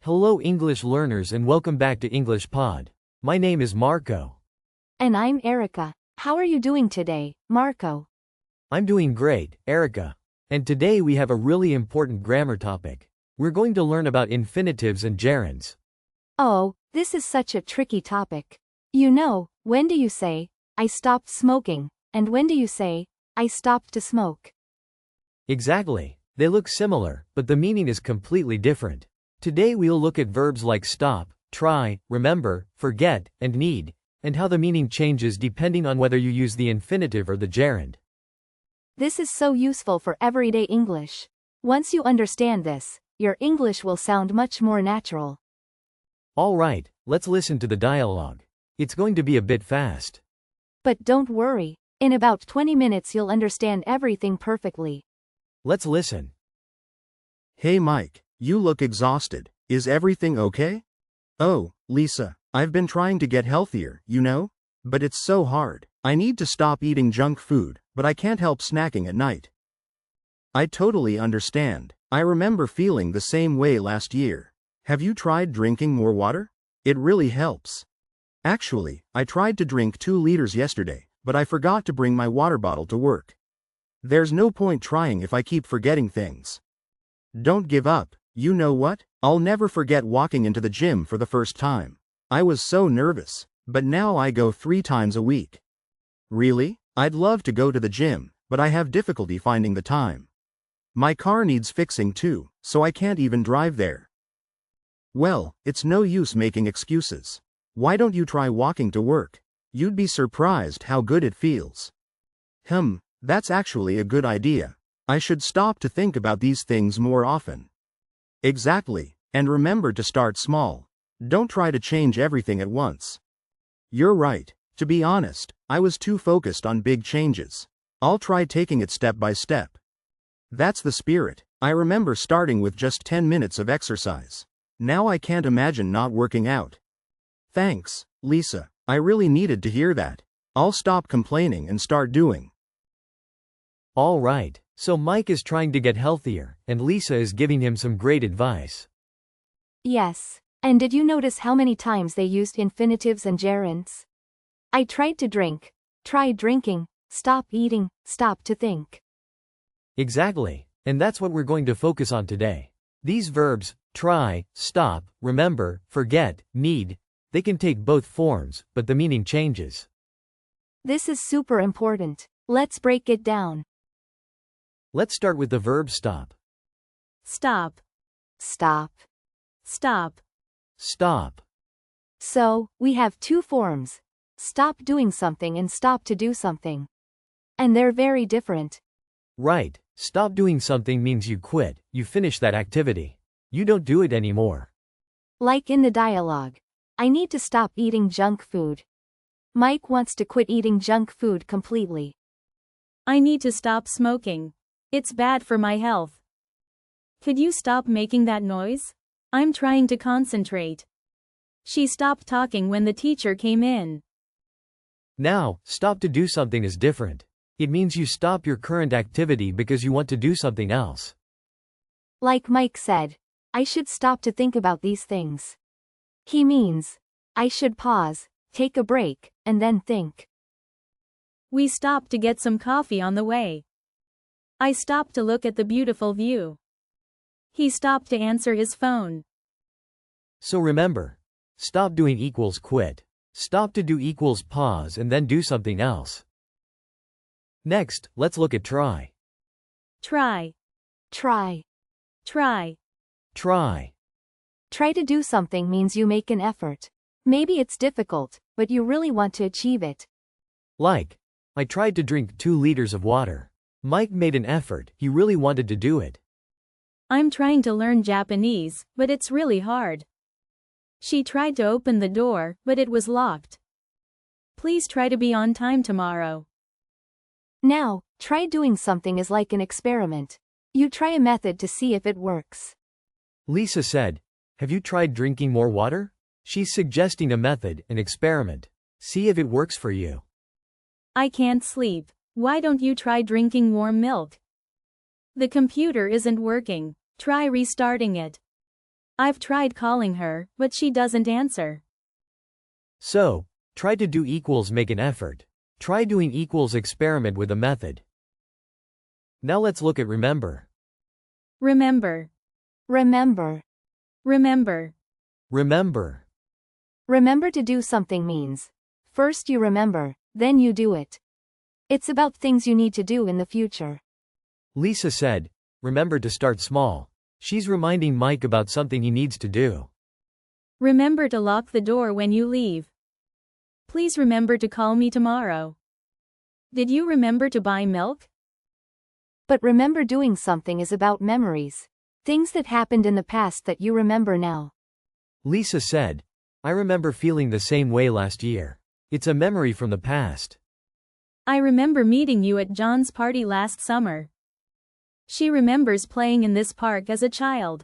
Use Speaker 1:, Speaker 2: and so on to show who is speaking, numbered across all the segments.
Speaker 1: Hello English learners and welcome back to English Pod. My name is Marco.
Speaker 2: And I'm Erica. How are you doing today, Marco?
Speaker 1: I'm doing great, Erica. And today we have a really important grammar topic. We're going to learn about infinitives and gerunds.
Speaker 2: Oh, this is such a tricky topic. You know, when do you say, I stopped smoking, and when do you say, I stopped to smoke?
Speaker 1: Exactly. They look similar, but the meaning is completely different. Today we'll look at verbs like stop, try, remember, forget, and need, and how the meaning changes depending on whether you use the infinitive or the gerund.
Speaker 2: This is so useful for everyday English. Once you understand this, your English will sound much more natural.
Speaker 1: Alright, let's listen to the dialogue. It's going to be a bit fast.
Speaker 2: But don't worry, in about 20 minutes you'll understand everything perfectly.
Speaker 1: Let's listen.
Speaker 3: Hey Mike, you look exhausted. Is everything okay? Oh, Lisa, I've been trying to get healthier, you know? But it's so hard. I need to stop eating junk food, but I can't help snacking at night. I totally understand. I remember feeling the same way last year. Have you tried drinking more water? It really helps. Actually, I tried to drink 2 liters yesterday, but I forgot to bring my water bottle to work. There's no point trying if I keep forgetting things. Don't give up. You know what? I'll never forget walking into the gym for the first time. I was so nervous, but now I go 3 times a week. Really? I'd love to go to the gym, but I have difficulty finding the time. My car needs fixing too, so I can't even drive there. Well, it's no use making excuses. Why don't you try walking to work? You'd be surprised how good it feels. That's actually a good idea. I should stop to think about these things more often. Exactly, and remember to start small. Don't try to change everything at once. You're right. To be honest, I was too focused on big changes. I'll try taking it step by step. That's the spirit. I remember starting with just 10 minutes of exercise. Now I can't imagine not working out. Thanks, Lisa. I really needed to hear that. I'll stop complaining and start doing.
Speaker 1: Alright, so Mike is trying to get healthier, and Lisa is giving him some great advice.
Speaker 2: Yes. And did you notice how many times they used infinitives and gerunds? I tried to drink, tried drinking, stop eating, stop to think.
Speaker 1: Exactly, and that's what we're going to focus on today. These verbs, try, stop, remember, forget, need, they can take both forms, but the meaning changes.
Speaker 2: This is super important. Let's break it down.
Speaker 1: Let's start with the verb stop.
Speaker 2: Stop. Stop. Stop.
Speaker 1: Stop.
Speaker 2: So, we have 2 forms. Stop doing something and stop to do something. And they're very different.
Speaker 1: Right, stop doing something means you quit, you finish that activity. You don't do it anymore.
Speaker 2: Like in the dialogue. I need to stop eating junk food. Mike wants to quit eating junk food completely.
Speaker 4: I need to stop smoking. It's bad for my health. Could you stop making that noise? I'm trying to concentrate. She stopped talking when the teacher came in.
Speaker 1: Now, stop to do something is different. It means you stop your current activity because you want to do something else.
Speaker 2: Like Mike said, I should stop to think about these things. He means, I should pause, take a break, and then think.
Speaker 4: We stopped to get some coffee on the way. I stopped to look at the beautiful view. He stopped to answer his phone.
Speaker 1: So remember, stop doing equals quit. Stop to do equals pause and then do something else. Next, let's look at try.
Speaker 4: Try.
Speaker 2: Try.
Speaker 4: Try.
Speaker 1: Try.
Speaker 2: Try to do something means you make an effort. Maybe it's difficult, but you really want to achieve it.
Speaker 1: Like, I tried to drink 2 liters of water. Mike made an effort, he really wanted to do it.
Speaker 4: I'm trying to learn Japanese, but it's really hard. She tried to open the door, but it was locked. Please try to be on time tomorrow.
Speaker 2: Now, try doing something is like an experiment. You try a method to see if it works.
Speaker 1: Lisa said, have you tried drinking more water? She's suggesting a method, an experiment. See if it works for you.
Speaker 4: I can't sleep. Why don't you try drinking warm milk? The computer isn't working. Try restarting it. I've tried calling her, but she doesn't answer.
Speaker 1: So, try to do equals make an effort. Try doing equals experiment with a method. Now let's look at remember.
Speaker 4: Remember.
Speaker 2: Remember.
Speaker 4: Remember.
Speaker 1: Remember.
Speaker 2: Remember to do something means first you remember, then you do it. It's about things you need to do in the future.
Speaker 1: Lisa said, remember to start small. She's reminding Mike about something he needs to do.
Speaker 4: Remember to lock the door when you leave. Please remember to call me tomorrow. Did you remember to buy milk?
Speaker 2: But remember doing something is about memories. Things that happened in the past that you remember now.
Speaker 1: Lisa said, I remember feeling the same way last year. It's a memory from the past.
Speaker 4: I remember meeting you at John's party last summer. She remembers playing in this park as a child.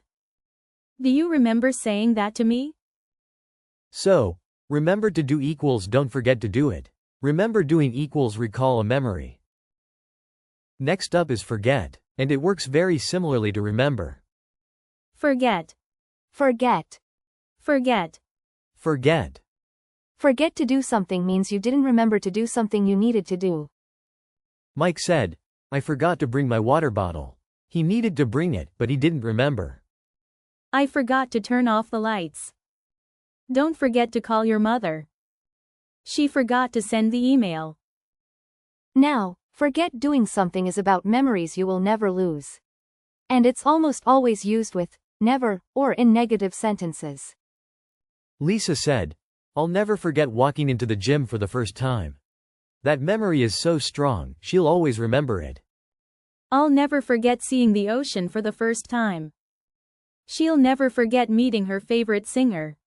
Speaker 4: Do you remember saying that to me?
Speaker 1: So, remember to do equals don't forget to do it. Remember doing equals recall a memory. Next up is forget, and it works very similarly to remember.
Speaker 4: Forget.
Speaker 2: Forget.
Speaker 4: Forget.
Speaker 1: Forget.
Speaker 2: Forget to do something means you didn't remember to do something you needed to do.
Speaker 1: Mike said, I forgot to bring my water bottle. He needed to bring it, but he didn't remember.
Speaker 4: I forgot to turn off the lights. Don't forget to call your mother. She forgot to send the email.
Speaker 2: Now, forget doing something is about memories you will never lose. And it's almost always used with never or in negative sentences.
Speaker 1: Lisa said, I'll never forget walking into the gym for the first time. That memory is so strong, she'll always remember it.
Speaker 4: I'll never forget seeing the ocean for the first time. She'll never forget meeting her favorite singer.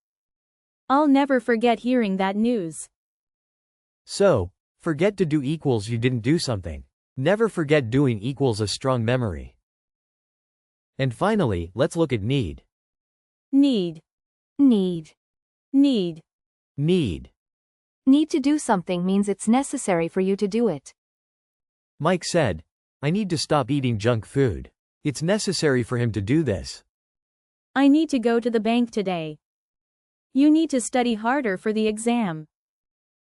Speaker 4: I'll never forget hearing that news.
Speaker 1: So, forget to do equals you didn't do something. Never forget doing equals a strong memory. And finally, let's look at need.
Speaker 4: Need.
Speaker 2: Need.
Speaker 4: Need.
Speaker 1: Need.
Speaker 2: Need to do something means it's necessary for you to do it.
Speaker 1: Mike said, I need to stop eating junk food. It's necessary for him to do this.
Speaker 4: I need to go to the bank today. You need to study harder for the exam.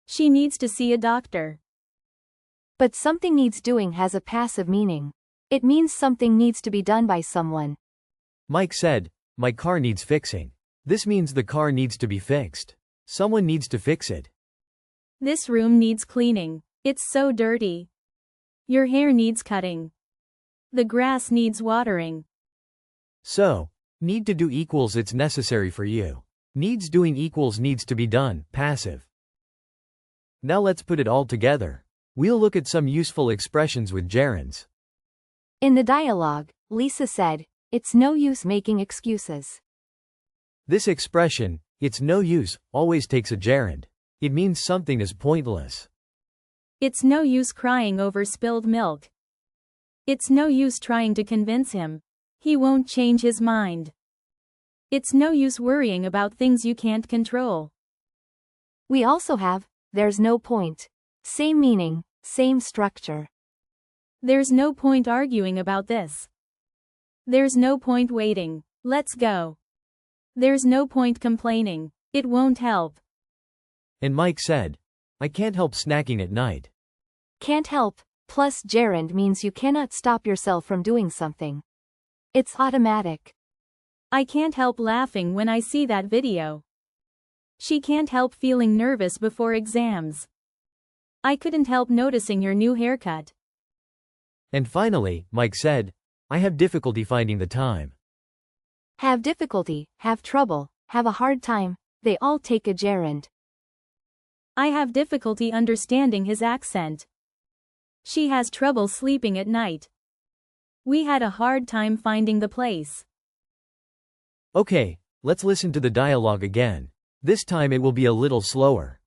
Speaker 4: She needs to see a doctor.
Speaker 2: But something needs doing has a passive meaning. It means something needs to be done by someone.
Speaker 1: Mike said, my car needs fixing. This means the car needs to be fixed. Someone needs to fix it.
Speaker 4: This room needs cleaning. It's so dirty. Your hair needs cutting. The grass needs watering.
Speaker 1: So, need to do equals it's necessary for you. Needs doing equals needs to be done, passive. Now let's put it all together. We'll look at some useful expressions with gerunds.
Speaker 2: In the dialogue, Lisa said, it's no use making excuses.
Speaker 1: This expression, it's no use, always takes a gerund. It means something is pointless.
Speaker 4: It's no use crying over spilled milk. It's no use trying to convince him. He won't change his mind. It's no use worrying about things you can't control.
Speaker 2: We also have, there's no point. Same meaning, same structure.
Speaker 4: There's no point arguing about this. There's no point waiting. Let's go. There's no point complaining. It won't help.
Speaker 1: And Mike said, I can't help snacking at night.
Speaker 2: Can't help, plus gerund means you cannot stop yourself from doing something. It's automatic.
Speaker 4: I can't help laughing when I see that video. She can't help feeling nervous before exams. I couldn't help noticing your new haircut.
Speaker 1: And finally, Mike said, I have difficulty finding the time.
Speaker 2: Have difficulty, have trouble, have a hard time, they all take a gerund.
Speaker 4: I have difficulty understanding his accent. She has trouble sleeping at night. We had a hard time finding the place.
Speaker 1: Okay, let's listen to the dialogue again. This time it will be a little slower.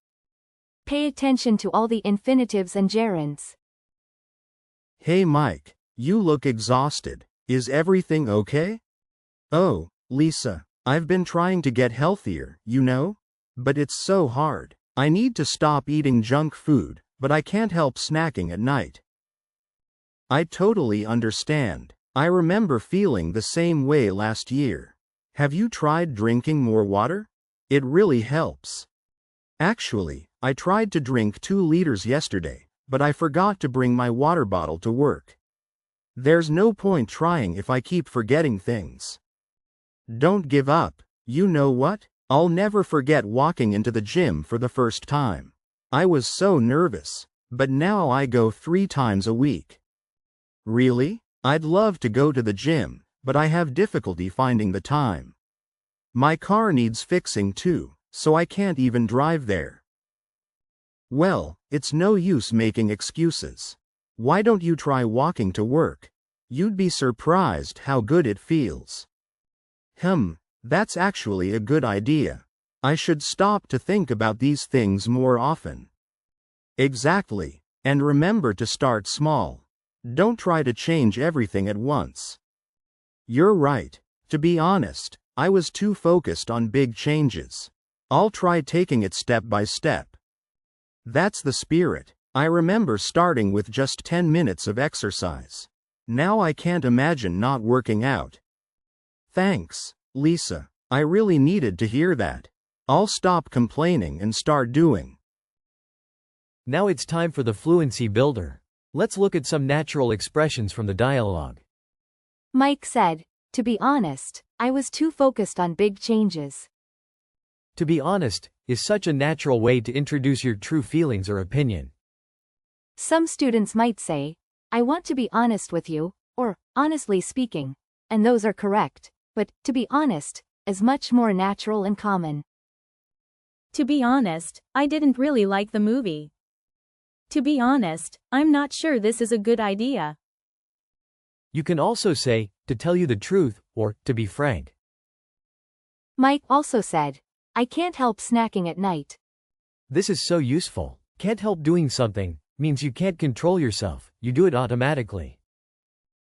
Speaker 2: Pay attention to all the infinitives and gerunds.
Speaker 3: Hey Mike, you look exhausted. Is everything okay? Oh, Lisa, I've been trying to get healthier, you know? But it's so hard. I need to stop eating junk food, but I can't help snacking at night. I totally understand. I remember feeling the same way last year. Have you tried drinking more water? It really helps. Actually, I tried to drink 2 liters yesterday, but I forgot to bring my water bottle to work. There's no point trying if I keep forgetting things. Don't give up. You know what? I'll never forget walking into the gym for the first time. I was so nervous, but now I go 3 times a week. Really? I'd love to go to the gym, but I have difficulty finding the time. My car needs fixing too, so I can't even drive there. Well, it's no use making excuses. Why don't you try walking to work? You'd be surprised how good it feels. That's actually a good idea. I should stop to think about these things more often. Exactly. And remember to start small. Don't try to change everything at once. You're right. To be honest, I was too focused on big changes. I'll try taking it step by step. That's the spirit. I remember starting with just 10 minutes of exercise. Now I can't imagine not working out. Thanks, Lisa. I really needed to hear that. I'll stop complaining and start doing.
Speaker 1: Now it's time for the Fluency Builder. Let's look at some natural expressions from the dialogue.
Speaker 2: Mike said, "To be honest, I was too focused on big changes."
Speaker 1: To be honest is such a natural way to introduce your true feelings or opinion.
Speaker 2: Some students might say, "I want to be honest with you," or "honestly speaking," and those are correct, but to be honest is much more natural and common.
Speaker 4: To be honest, I didn't really like the movie. To be honest, I'm not sure this is a good idea.
Speaker 1: You can also say, "to tell you the truth," or "to be frank."
Speaker 2: Mike also said, "I can't help snacking at night."
Speaker 1: This is so useful. Can't help doing something means you can't control yourself, you do it automatically.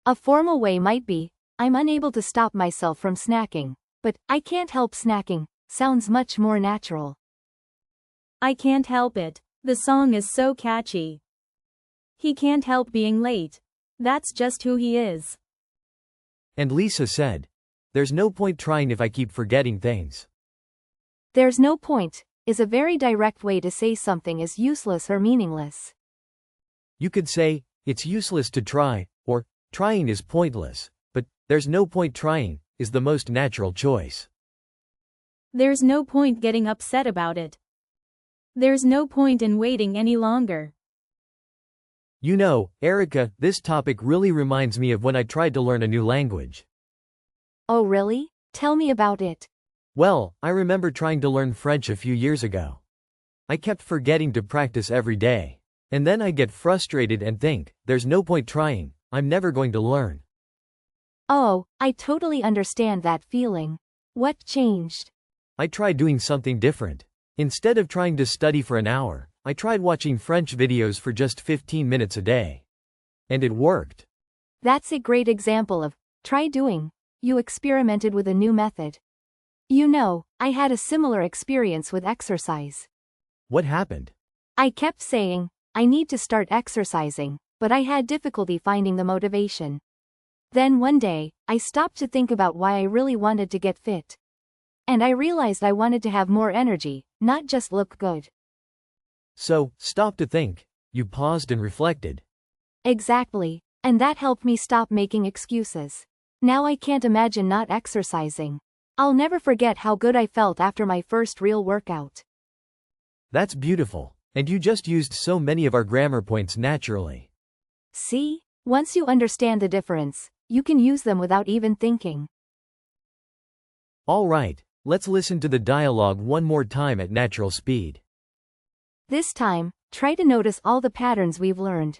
Speaker 2: A formal way might be, "I'm unable to stop myself from snacking," but "I can't help snacking" sounds much more natural.
Speaker 4: I can't help it. The song is so catchy. He can't help being late. That's just who he is.
Speaker 1: And Lisa said, "There's no point trying if I keep forgetting things."
Speaker 2: "There's no point" is a very direct way to say something is useless or meaningless.
Speaker 1: You could say, "It's useless to try," or "Trying is pointless," but "there's no point trying" is the most natural choice.
Speaker 4: There's no point getting upset about it. There's no point in waiting any longer.
Speaker 1: You know, Erica, this topic really reminds me of when I tried to learn a new language.
Speaker 2: Oh really? Tell me about it.
Speaker 1: Well, I remember trying to learn French a few years ago. I kept forgetting to practice every day. And then I get frustrated and think, there's no point trying, I'm never going to learn.
Speaker 2: Oh, I totally understand that feeling. What changed?
Speaker 1: I tried doing something different. Instead of trying to study for an hour, I tried watching French videos for just 15 minutes a day. And it worked.
Speaker 2: That's a great example of try doing. You experimented with a new method. You know, I had a similar experience with exercise.
Speaker 1: What happened?
Speaker 2: I kept saying, I need to start exercising, but I had difficulty finding the motivation. Then one day, I stopped to think about why I really wanted to get fit. And I realized I wanted to have more energy, not just look good.
Speaker 1: So, stop to think. You paused and reflected.
Speaker 2: Exactly. And that helped me stop making excuses. Now I can't imagine not exercising. I'll never forget how good I felt after my first real workout.
Speaker 1: That's beautiful. And you just used so many of our grammar points naturally.
Speaker 2: See? Once you understand the difference, you can use them without even thinking.
Speaker 1: All right, let's listen to the dialogue one more time at natural speed.
Speaker 2: This time, try to notice all the patterns we've learned.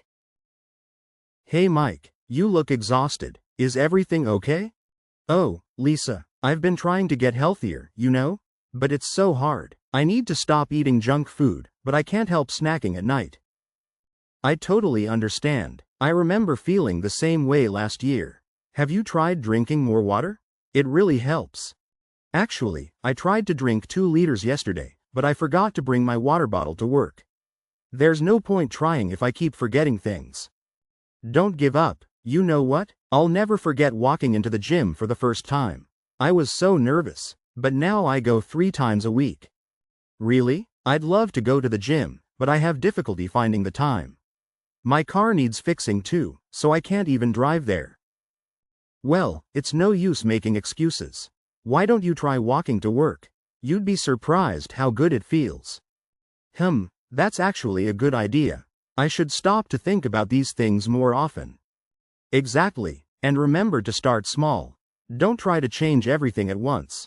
Speaker 3: Hey Mike, you look exhausted. Is everything okay? Oh, Lisa, I've been trying to get healthier, you know? But it's so hard. I need to stop eating junk food, but I can't help snacking at night. I totally understand. I remember feeling the same way last year. Have you tried drinking more water? It really helps. Actually, I tried to drink 2 liters yesterday, but I forgot to bring my water bottle to work. There's no point trying if I keep forgetting things. Don't give up. You know what? I'll never forget walking into the gym for the first time. I was so nervous, but now I go 3 times a week. Really? I'd love to go to the gym, but I have difficulty finding the time. My car needs fixing too, so I can't even drive there. Well, it's no use making excuses. Why don't you try walking to work? You'd be surprised how good it feels. That's actually a good idea. I should stop to think about these things more often. Exactly, and remember to start small. Don't try to change everything at once.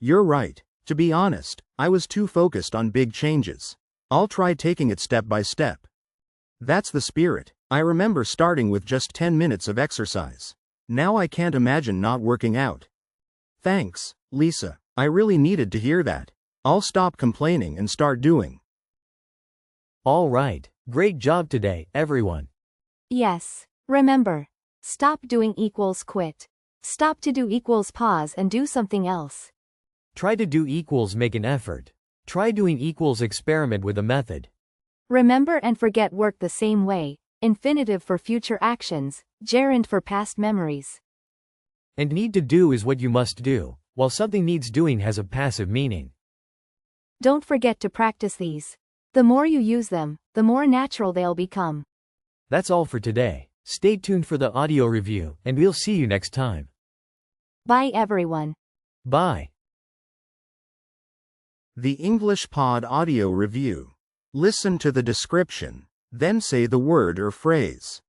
Speaker 3: You're right. To be honest, I was too focused on big changes. I'll try taking it step by step. That's the spirit. I remember starting with just 10 minutes of exercise. Now I can't imagine not working out. Thanks, Lisa. I really needed to hear that. I'll stop complaining and start doing.
Speaker 1: All right. Great job today, everyone.
Speaker 2: Yes. Remember. Stop doing equals quit. Stop to do equals pause and do something else.
Speaker 1: Try to do equals make an effort. Try doing equals experiment with a method.
Speaker 2: Remember and forget work the same way. Infinitive for future actions, gerund for past memories.
Speaker 1: And need to do is what you must do, while something needs doing has a passive meaning.
Speaker 2: Don't forget to practice these. The more you use them, the more natural they'll become.
Speaker 1: That's all for today. Stay tuned for the audio review, and we'll see you next time.
Speaker 2: Bye everyone.
Speaker 1: Bye.
Speaker 3: The English Pod Audio Review. Listen to the description, then say the word or phrase.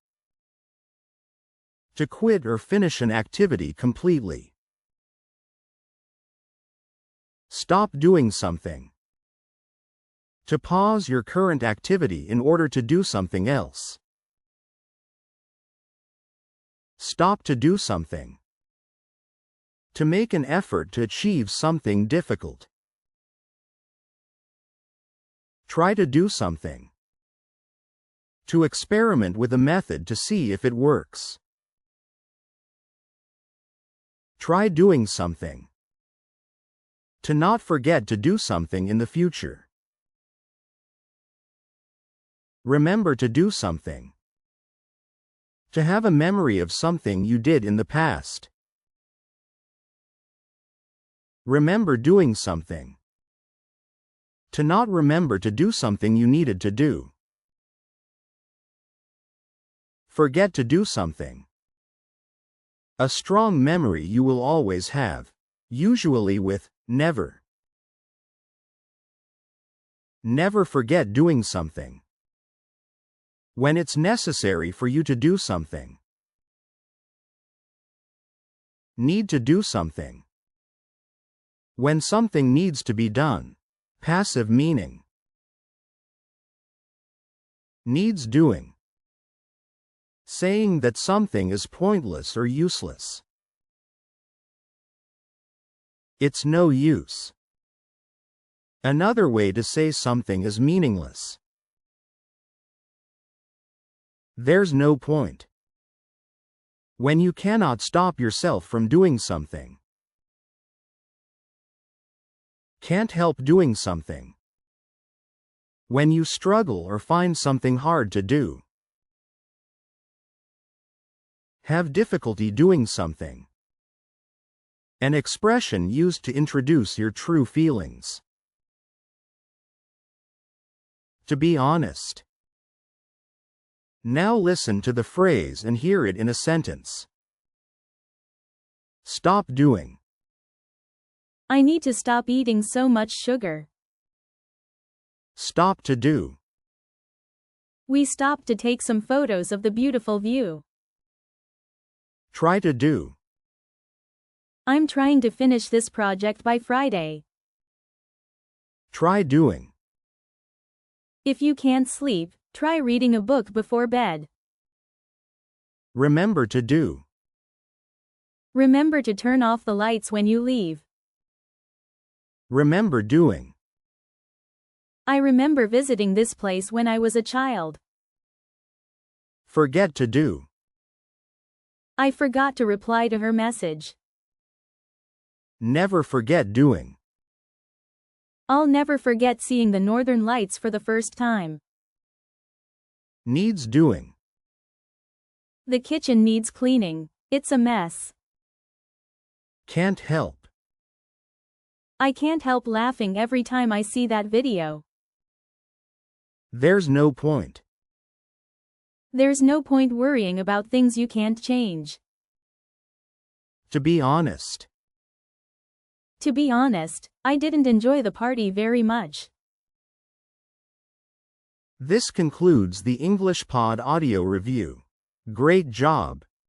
Speaker 3: To quit or finish an activity completely. Stop doing something. To pause your current activity in order to do something else. Stop to do something. To make an effort to achieve something difficult. Try to do something. To experiment with a method to see if it works. Try doing something. To not forget to do something in the future. Remember to do something. To have a memory of something you did in the past. Remember doing something. To not remember to do something you needed to do. Forget to do something. A strong memory you will always have, usually with never. Never forget doing something. When it's necessary for you to do something. Need to do something. When something needs to be done. Passive meaning. Needs doing. Saying that something is pointless or useless. It's no use. Another way to say something is meaningless. There's no point. When you cannot stop yourself from doing something. Can't help doing something. When you struggle or find something hard to do. Have difficulty doing something. An expression used to introduce your true feelings. To be honest. Now listen to the phrase and hear it in a sentence. Stop doing.
Speaker 4: I need to stop eating so much sugar.
Speaker 3: Stop to do.
Speaker 4: We stopped to take some photos of the beautiful view.
Speaker 3: Try to do.
Speaker 4: I'm trying to finish this project by Friday.
Speaker 3: Try doing.
Speaker 4: If you can't sleep, try reading a book before bed.
Speaker 3: Remember to do.
Speaker 4: Remember to turn off the lights when you leave.
Speaker 3: Remember doing.
Speaker 4: I remember visiting this place when I was a child.
Speaker 3: Forget to do.
Speaker 4: I forgot to reply to her message.
Speaker 3: Never forget doing.
Speaker 4: I'll never forget seeing the northern lights for the first time.
Speaker 3: Needs doing.
Speaker 4: The kitchen needs cleaning. It's a mess.
Speaker 3: Can't help.
Speaker 4: I can't help laughing every time I see that video.
Speaker 3: There's no point.
Speaker 4: There's no point worrying about things you can't change.
Speaker 3: To be honest.
Speaker 4: To be honest, I didn't enjoy the party very much.
Speaker 3: This concludes the English Pod audio review. Great job!